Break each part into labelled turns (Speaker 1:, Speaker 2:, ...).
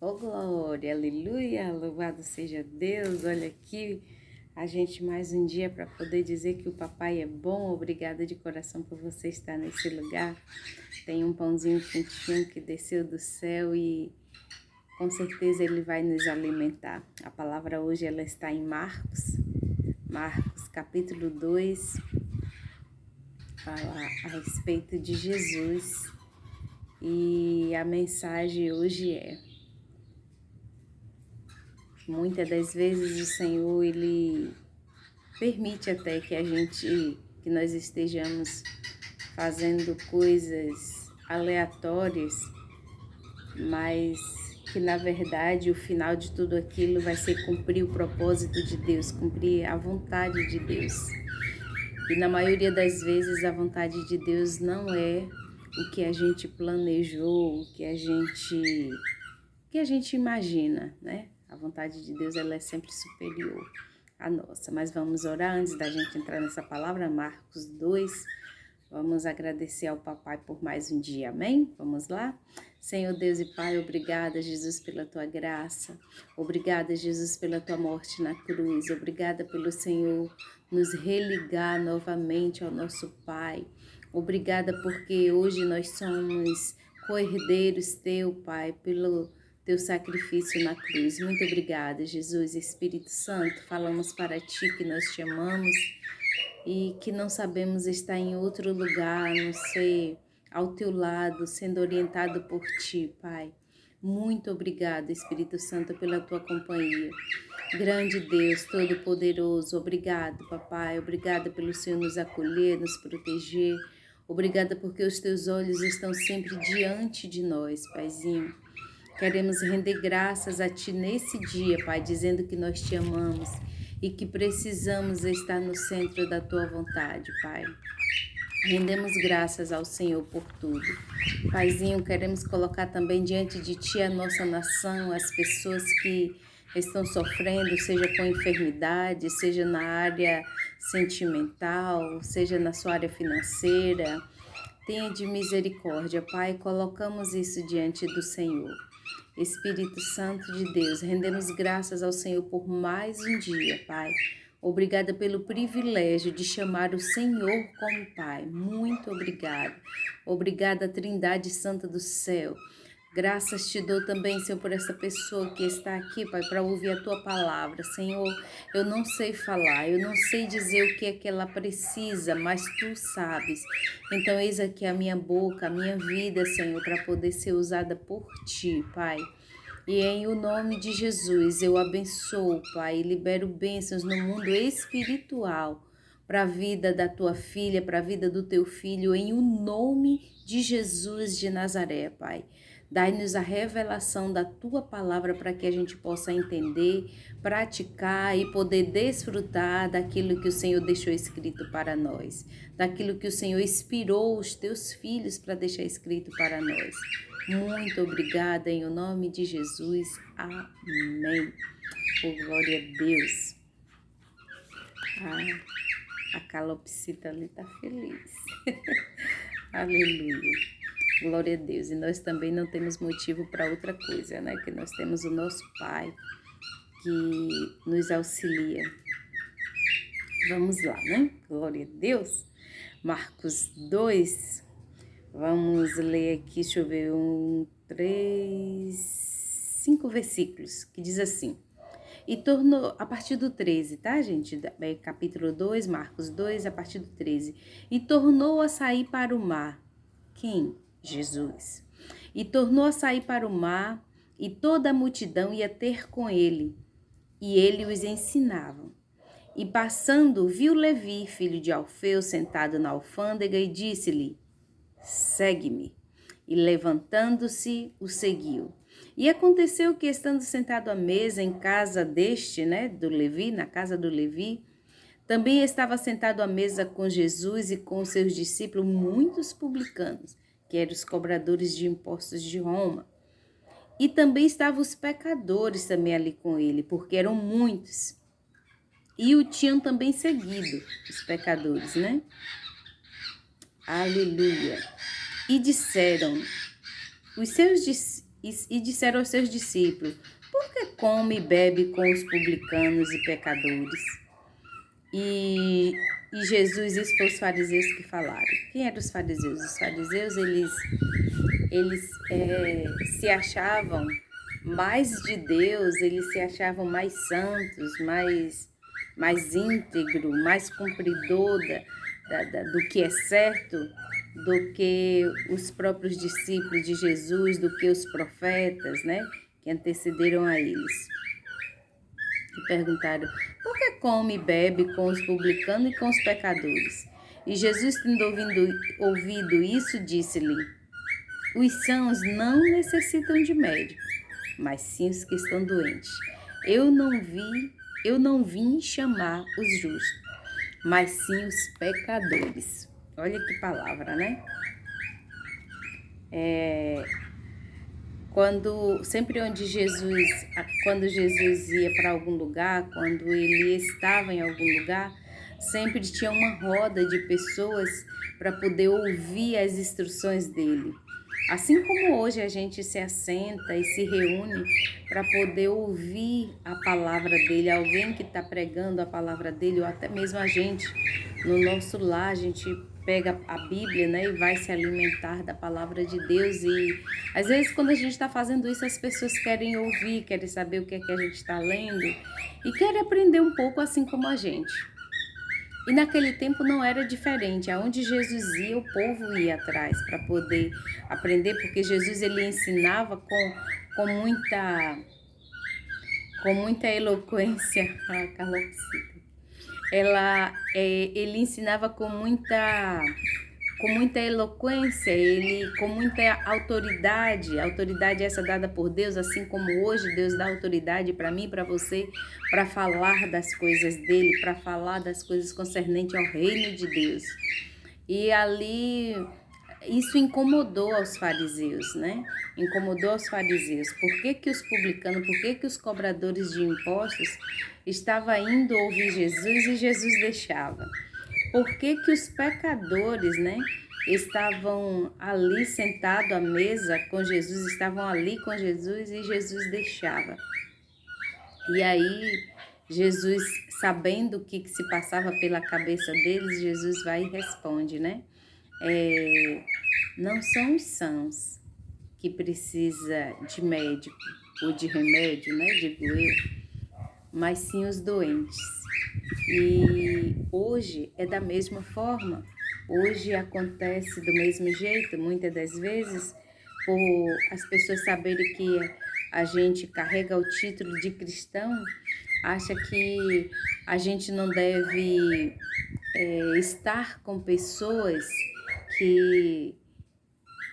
Speaker 1: Oh, glória, aleluia, louvado seja Deus. Olha aqui, a gente mais um dia para poder dizer que o papai é bom. Obrigada de coração por você estar nesse lugar. Tem um pãozinho quentinho que desceu do céu e com certeza ele vai nos alimentar. A palavra hoje ela está em Marcos capítulo 2, fala a respeito de Jesus. E a mensagem hoje é: muitas das vezes o Senhor, Ele permite até que nós estejamos fazendo coisas aleatórias, mas que na verdade o final de tudo aquilo vai ser cumprir o propósito de Deus, cumprir a vontade de Deus. E na maioria das vezes a vontade de Deus não é o que a gente planejou, o que a gente imagina, né? A vontade de Deus ela é sempre superior à nossa. Mas vamos orar antes da gente entrar nessa palavra, Marcos 2. Vamos agradecer ao papai por mais um dia, amém? Vamos lá? Senhor Deus e Pai, obrigada, Jesus, pela tua graça. Obrigada, Jesus, pela tua morte na cruz. Obrigada pelo Senhor nos religar novamente ao nosso Pai. Obrigada porque hoje nós somos co-herdeiros teu, Pai, pelo teu sacrifício na cruz. Muito obrigada, Jesus. Espírito Santo, falamos para ti que nós te amamos e que não sabemos estar em outro lugar, a não ser ao teu lado, sendo orientado por ti, Pai. Muito obrigada, Espírito Santo, pela tua companhia. Grande Deus, Todo-Poderoso, obrigado, papai. Obrigada pelo Senhor nos acolher, nos proteger. Obrigada porque os teus olhos estão sempre diante de nós, Paizinho. Queremos render graças a Ti nesse dia, Pai, dizendo que nós Te amamos e que precisamos estar no centro da Tua vontade, Pai. Rendemos graças ao Senhor por tudo. Paizinho, queremos colocar também diante de Ti a nossa nação, as pessoas que estão sofrendo, seja com enfermidade, seja na área sentimental, seja na sua área financeira. Tenha de misericórdia, Pai, colocamos isso diante do Senhor. Espírito Santo de Deus, rendemos graças ao Senhor por mais um dia, Pai. Obrigada pelo privilégio de chamar o Senhor como Pai. Muito obrigada. Obrigada, Trindade Santa do céu. Graças te dou também, Senhor, por essa pessoa que está aqui, Pai, para ouvir a Tua palavra. Senhor, eu não sei falar, eu não sei dizer o que é que ela precisa, mas Tu sabes. Então, eis aqui a minha boca, a minha vida, Senhor, para poder ser usada por Ti, Pai. E em o nome de Jesus, eu abençoo, Pai, e libero bênçãos no mundo espiritual para a vida da Tua filha, para a vida do Teu filho, em o nome de Jesus de Nazaré, Pai. Dai-nos a revelação da Tua palavra para que a gente possa entender, praticar e poder desfrutar daquilo que o Senhor deixou escrito para nós, daquilo que o Senhor inspirou os Teus filhos para deixar escrito para nós. Muito obrigada em o nome de Jesus. Amém. Oh, glória a Deus. A calopsita ali está feliz. Aleluia. Glória a Deus. E nós também não temos motivo para outra coisa, né? Que nós temos o nosso Pai que nos auxilia. Vamos lá, né? Glória a Deus. Marcos 2. Vamos ler aqui, deixa eu ver, 5 versículos, que diz assim. E tornou, a partir do 13, tá, gente? Capítulo 2, Marcos 2, a partir do 13. E tornou a sair para o mar. Quem? Jesus. E tornou a sair para o mar, e toda a multidão ia ter com ele, e ele os ensinava. E passando, viu Levi, filho de Alfeu, sentado na alfândega, e disse-lhe: segue-me. E levantando-se, o seguiu. E aconteceu que, estando sentado à mesa em casa deste, do Levi, na casa do Levi, também estava sentado à mesa com Jesus e com os seus discípulos muitos publicanos, que eram os cobradores de impostos de Roma. E também estavam os pecadores também ali com ele, porque eram muitos. E o tinham também seguido, os pecadores, né? Aleluia. E disseram, e disseram aos seus discípulos: por que come e bebe com os publicanos e pecadores? E Jesus, isso foi os fariseus que falaram. Quem eram os fariseus? Os fariseus, eles se achavam mais de Deus, eles se achavam mais santos, mais íntegro, mais cumpridor do que é certo, do que os próprios discípulos de Jesus, do que os profetas, né, que antecederam a eles. E perguntaram: por que come e bebe com os publicanos e com os pecadores? E Jesus, tendo ouvido isso, disse-lhe: os sãos não necessitam de médico, mas sim os que estão doentes. Eu não vim chamar os justos, mas sim os pecadores. Olha que palavra, né? Quando Jesus ia para algum lugar, quando ele estava em algum lugar, sempre tinha uma roda de pessoas para poder ouvir as instruções dele. Assim como hoje a gente se assenta e se reúne para poder ouvir a palavra dele, alguém que está pregando a palavra dele, ou até mesmo a gente, no nosso lar, a gente pega a Bíblia, né, e vai se alimentar da palavra de Deus. E às vezes quando a gente está fazendo isso, as pessoas querem ouvir, querem saber o que é que a gente está lendo e querem aprender um pouco assim como a gente. E naquele tempo não era diferente. Aonde Jesus ia, o povo ia atrás para poder aprender, porque Jesus ele ensinava com muita eloquência. A calopsita. Ele ensinava com muita eloquência, com muita autoridade. A autoridade essa dada por Deus, assim como hoje Deus dá autoridade para mim e para você, para falar das coisas dele, para falar das coisas concernentes ao reino de Deus. E ali, isso incomodou aos fariseus, né? Incomodou aos fariseus. Por que os publicanos, por que os cobradores de impostos estavam indo ouvir Jesus e Jesus deixava? Por que os pecadores, né, estavam ali sentados à mesa com Jesus, estavam ali com Jesus e Jesus deixava? E aí, Jesus, sabendo o que se passava pela cabeça deles, Jesus vai e responde, né? Não são os sãos que precisa de médico ou de remédio, né, digo eu, mas sim os doentes. E hoje é da mesma forma, hoje acontece do mesmo jeito, muitas das vezes, por as pessoas saberem que a gente carrega o título de cristão, acha que a gente não deve estar com pessoas que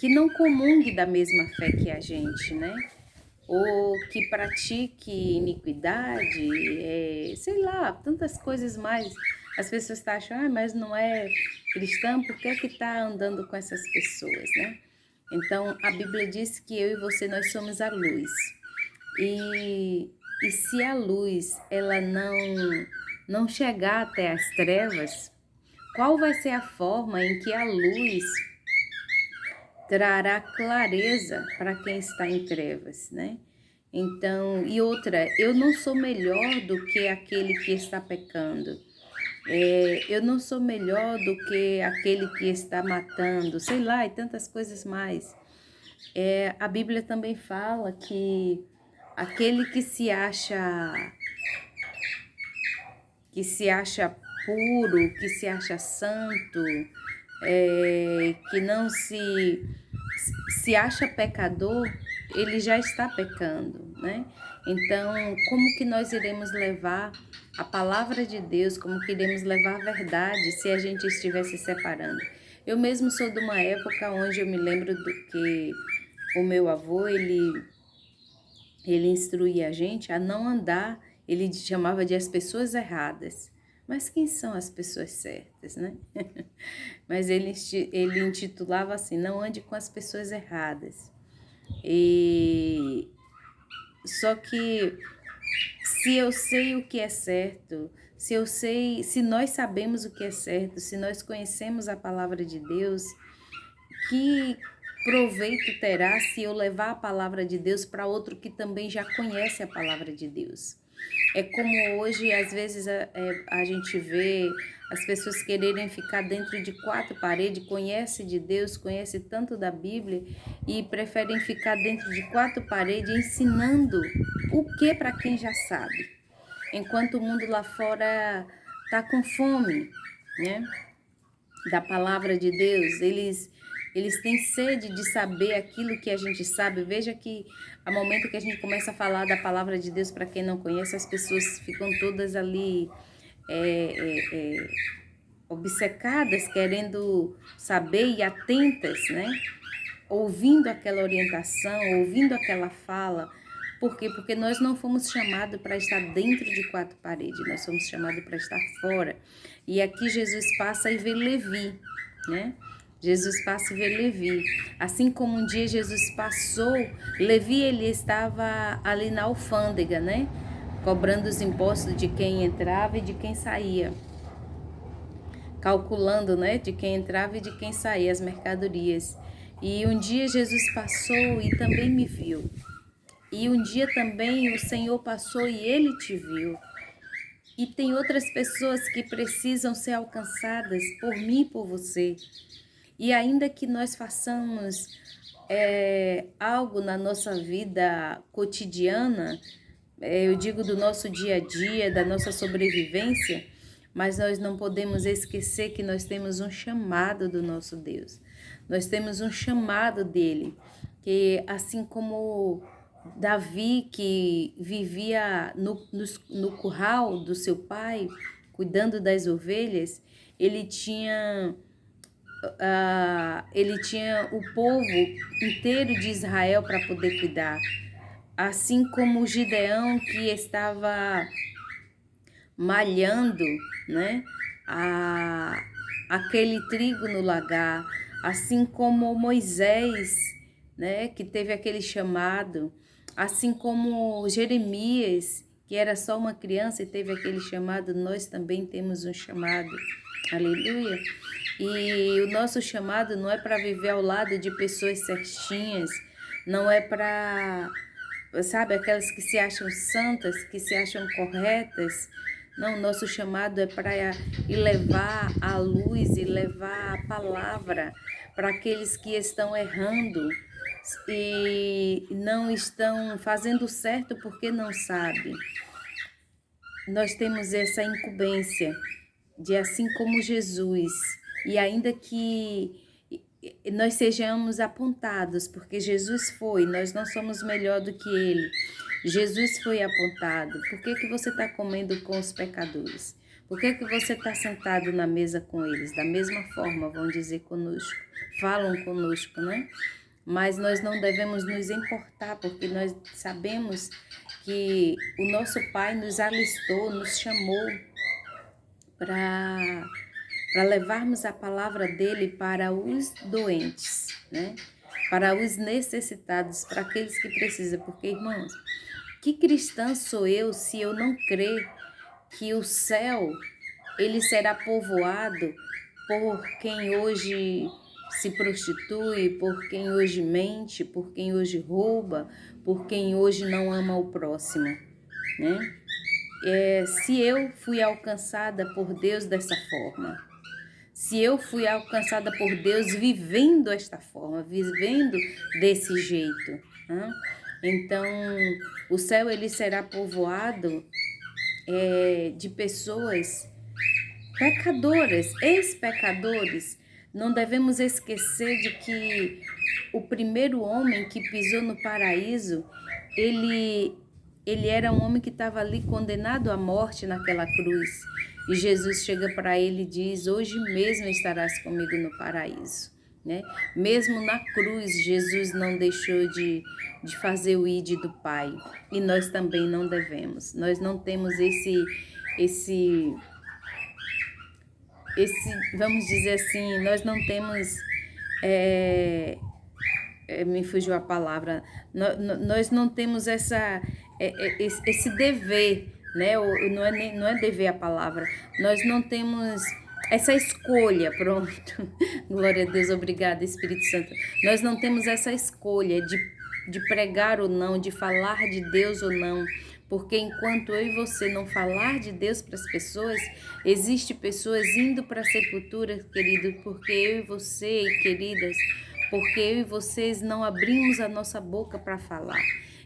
Speaker 1: não comunguem da mesma fé que a gente, né? Ou que pratique iniquidade, sei lá, tantas coisas mais. As pessoas acham, mas não é cristã, por que está andando com essas pessoas, né? Então, a Bíblia diz que eu e você, nós somos a luz. E se a luz, ela não chegar até as trevas, qual vai ser a forma em que a luz trará clareza para quem está em trevas, né? Então, e outra, eu não sou melhor do que aquele que está pecando. Eu não sou melhor do que aquele que está matando, sei lá, e tantas coisas mais. A Bíblia também fala que aquele que se acha puro, que se acha santo, que não se acha pecador, ele já está pecando, né? Então, como que nós iremos levar a palavra de Deus, como que iremos levar a verdade se a gente estiver se separando? Eu mesmo sou de uma época onde eu me lembro do que o meu avô, ele instruía a gente a não andar, ele chamava de as pessoas erradas. Mas quem são as pessoas certas, né? Mas ele intitulava assim, não ande com as pessoas erradas. Só que se eu sei o que é certo, se nós sabemos o que é certo, se nós conhecemos a palavra de Deus, proveito terá se eu levar a palavra de Deus para outro que também já conhece a palavra de Deus? É como hoje, às vezes, a gente vê as pessoas quererem ficar dentro de quatro paredes, conhece de Deus, conhece tanto da Bíblia e preferem ficar dentro de quatro paredes ensinando o que para quem já sabe, enquanto o mundo lá fora está com fome, né, da palavra de Deus. Eles têm sede de saber aquilo que a gente sabe. Veja que ao momento que a gente começa a falar da palavra de Deus para quem não conhece, as pessoas ficam todas ali obcecadas, querendo saber e atentas, né? Ouvindo aquela orientação, ouvindo aquela fala. Por quê? Porque nós não fomos chamados para estar dentro de quatro paredes, nós fomos chamados para estar fora. E aqui Jesus passa e vê Levi, né? Jesus passa e vê Levi. Assim como um dia Jesus passou, Levi ele estava ali na alfândega, né? Cobrando os impostos de quem entrava e de quem saía. Calculando, né? De quem entrava e de quem saía, as mercadorias. E um dia Jesus passou e também me viu. E um dia também o Senhor passou e Ele te viu. E tem outras pessoas que precisam ser alcançadas por mim e por você. E ainda que nós façamos algo na nossa vida cotidiana, eu digo do nosso dia a dia, da nossa sobrevivência, mas nós não podemos esquecer que nós temos um chamado do nosso Deus. Nós temos um chamado dele, que assim como Davi, que vivia no curral do seu pai, cuidando das ovelhas, ele tinha o povo inteiro de Israel para poder cuidar. Assim como o Gideão, que estava malhando, né, aquele trigo no lagar, assim como Moisés, né, que teve aquele chamado, assim como Jeremias, que era só uma criança e teve aquele chamado, nós também temos um chamado. Aleluia! E o nosso chamado não é para viver ao lado de pessoas certinhas, não é para, sabe, aquelas que se acham santas, que se acham corretas. Não, nosso chamado é para ir levar a luz e levar a palavra para aqueles que estão errando e não estão fazendo certo porque não sabem. Nós temos essa incumbência de, assim como Jesus, e ainda que nós sejamos apontados, porque Jesus foi, nós não somos melhor do que ele. Jesus foi apontado. Por que você está comendo com os pecadores? Por que você está sentado na mesa com eles? Da mesma forma, vão dizer conosco, falam conosco, né? Mas nós não devemos nos importar, porque nós sabemos que o nosso Pai nos alistou, nos chamou para levarmos a palavra dele para os doentes, né? Para os necessitados, para aqueles que precisam. Porque, irmãos, que cristã sou eu se eu não crer que o céu ele será povoado por quem hoje se prostitui, por quem hoje mente, por quem hoje rouba, por quem hoje não ama o próximo, né? Se eu fui alcançada por Deus dessa forma, se eu fui alcançada por Deus vivendo esta forma, vivendo desse jeito, né? Então o céu ele será povoado de pessoas pecadoras, ex-pecadores. Não devemos esquecer de que o primeiro homem que pisou no paraíso, ele era um homem que estava ali condenado à morte naquela cruz. E Jesus chega para ele e diz: hoje mesmo estarás comigo no paraíso. Né? Mesmo na cruz, Jesus não deixou de fazer o ide do Pai. E nós também não devemos. Nós não temos esse vamos dizer assim, nós não temos, me fugiu a palavra, nós não temos esse dever, né? Não é dever a palavra, nós não temos essa escolha, pronto. Glória a Deus, obrigada, Espírito Santo. Nós não temos essa escolha de pregar ou não, de falar de Deus ou não. Porque enquanto eu e você não falar de Deus para as pessoas, existe pessoas indo para a sepultura, querido, porque eu e você, queridas, porque eu e vocês não abrimos a nossa boca para falar.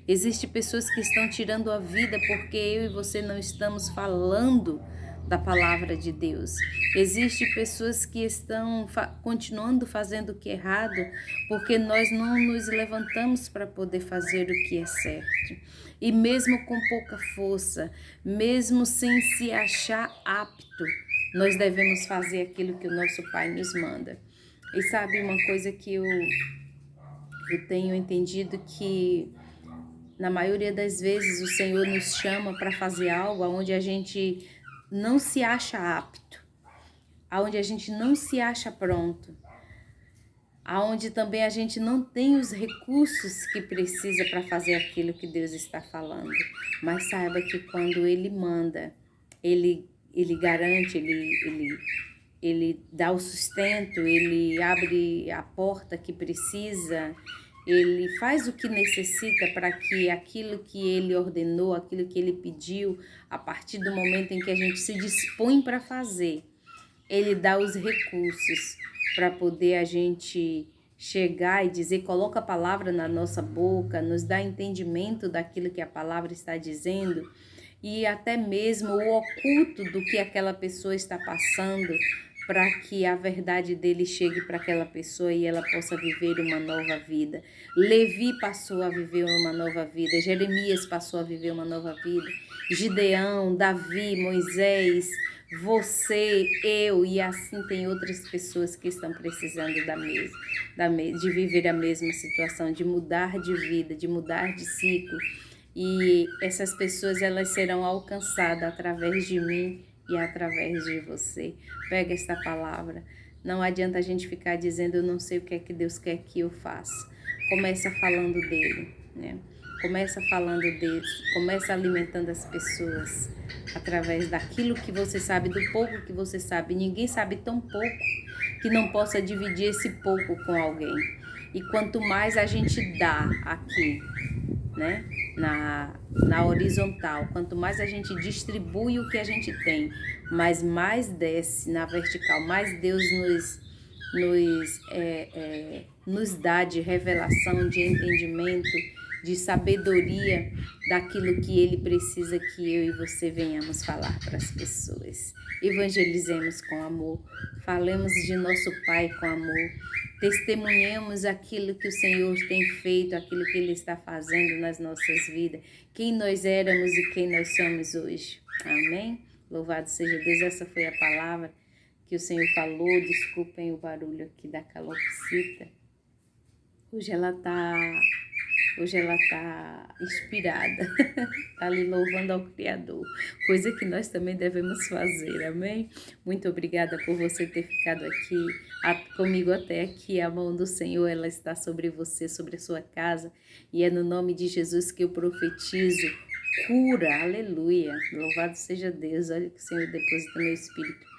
Speaker 1: Existem pessoas que estão tirando a vida porque eu e você não estamos falando da palavra de Deus. Existem pessoas que estão continuando fazendo o que é errado porque nós não nos levantamos para poder fazer o que é certo. E mesmo com pouca força, mesmo sem se achar apto, nós devemos fazer aquilo que o nosso Pai nos manda. E sabe uma coisa que eu tenho entendido, que na maioria das vezes o Senhor nos chama para fazer algo onde a gente não se acha apto, aonde a gente não se acha pronto, aonde também a gente não tem os recursos que precisa para fazer aquilo que Deus está falando. Mas saiba que quando Ele manda, Ele garante, Ele dá o sustento, Ele abre a porta que precisa, Ele faz o que necessita para que aquilo que Ele ordenou, aquilo que Ele pediu, a partir do momento em que a gente se dispõe para fazer, Ele dá os recursos para poder a gente chegar e dizer, coloca a palavra na nossa boca, nos dá entendimento daquilo que a palavra está dizendo, e até mesmo o oculto do que aquela pessoa está passando, para que a verdade dele chegue para aquela pessoa e ela possa viver uma nova vida. Levi passou a viver uma nova vida, Jeremias passou a viver uma nova vida, Gideão, Davi, Moisés, você, eu, e assim tem outras pessoas que estão precisando de viver a mesma situação, de mudar de vida, de mudar de ciclo. E essas pessoas, elas serão alcançadas através de mim e através de você. Pega esta palavra. Não adianta a gente ficar dizendo, eu não sei o que é que Deus quer que eu faça. Começa falando dele, né? Começa falando dele, começa alimentando as pessoas através daquilo que você sabe, do pouco que você sabe. Ninguém sabe tão pouco que não possa dividir esse pouco com alguém. E quanto mais a gente dá aqui, né, na horizontal, quanto mais a gente distribui o que a gente tem, mas mais desce na vertical, mais Deus nos dá de revelação, de entendimento, de sabedoria daquilo que Ele precisa que eu e você venhamos falar para as pessoas. Evangelizemos com amor, falemos de nosso Pai com amor, testemunhemos aquilo que o Senhor tem feito, aquilo que Ele está fazendo nas nossas vidas, quem nós éramos e quem nós somos hoje. Amém? Louvado seja Deus, essa foi a palavra que o Senhor falou. Desculpem o barulho aqui da calopsita. Hoje ela tá inspirada, tá ali louvando ao Criador, coisa que nós também devemos fazer, amém? Muito obrigada por você ter ficado aqui comigo até aqui. A mão do Senhor, ela está sobre você, sobre a sua casa, e é no nome de Jesus que eu profetizo cura, aleluia, louvado seja Deus. Olha que o Senhor deposita no meu espírito.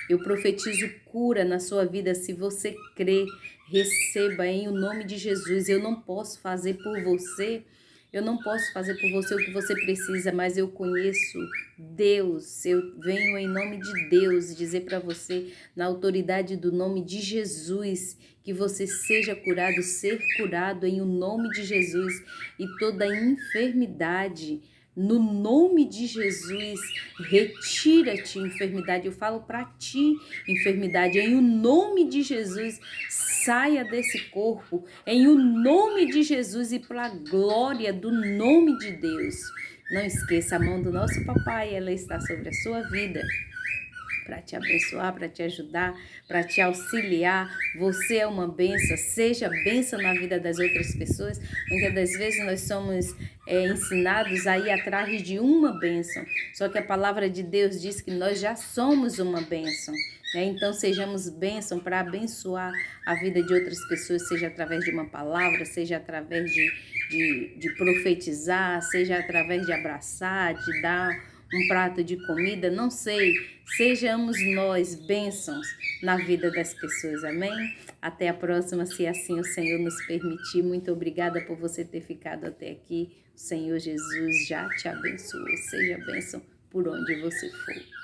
Speaker 1: Eu profetizo cura na sua vida. Se você crê, receba em o nome de Jesus. Eu não posso fazer por você, eu não posso fazer por você o que você precisa, mas eu conheço Deus. Eu venho em nome de Deus dizer para você, na autoridade do nome de Jesus, que você seja curado, ser curado em o nome de Jesus, e toda enfermidade, no nome de Jesus, retira-te, enfermidade. Eu falo para ti, enfermidade, em o nome de Jesus, saia desse corpo, em o nome de Jesus e para a glória do nome de Deus. Não esqueça, a mão do nosso papai, ela está sobre a sua vida, para te abençoar, para te ajudar, para te auxiliar. Você é uma bênção, seja bênção na vida das outras pessoas. Muitas das vezes nós somos ensinados a ir atrás de uma bênção, só que a palavra de Deus diz que nós já somos uma bênção. Então sejamos bênção para abençoar a vida de outras pessoas, seja através de uma palavra, seja através de profetizar, seja através de abraçar, de dar um prato de comida, não sei. Sejamos nós bênçãos na vida das pessoas, amém? Até a próxima, se assim o Senhor nos permitir. Muito obrigada por você ter ficado até aqui. O Senhor Jesus já te abençoou. Seja bênção por onde você for.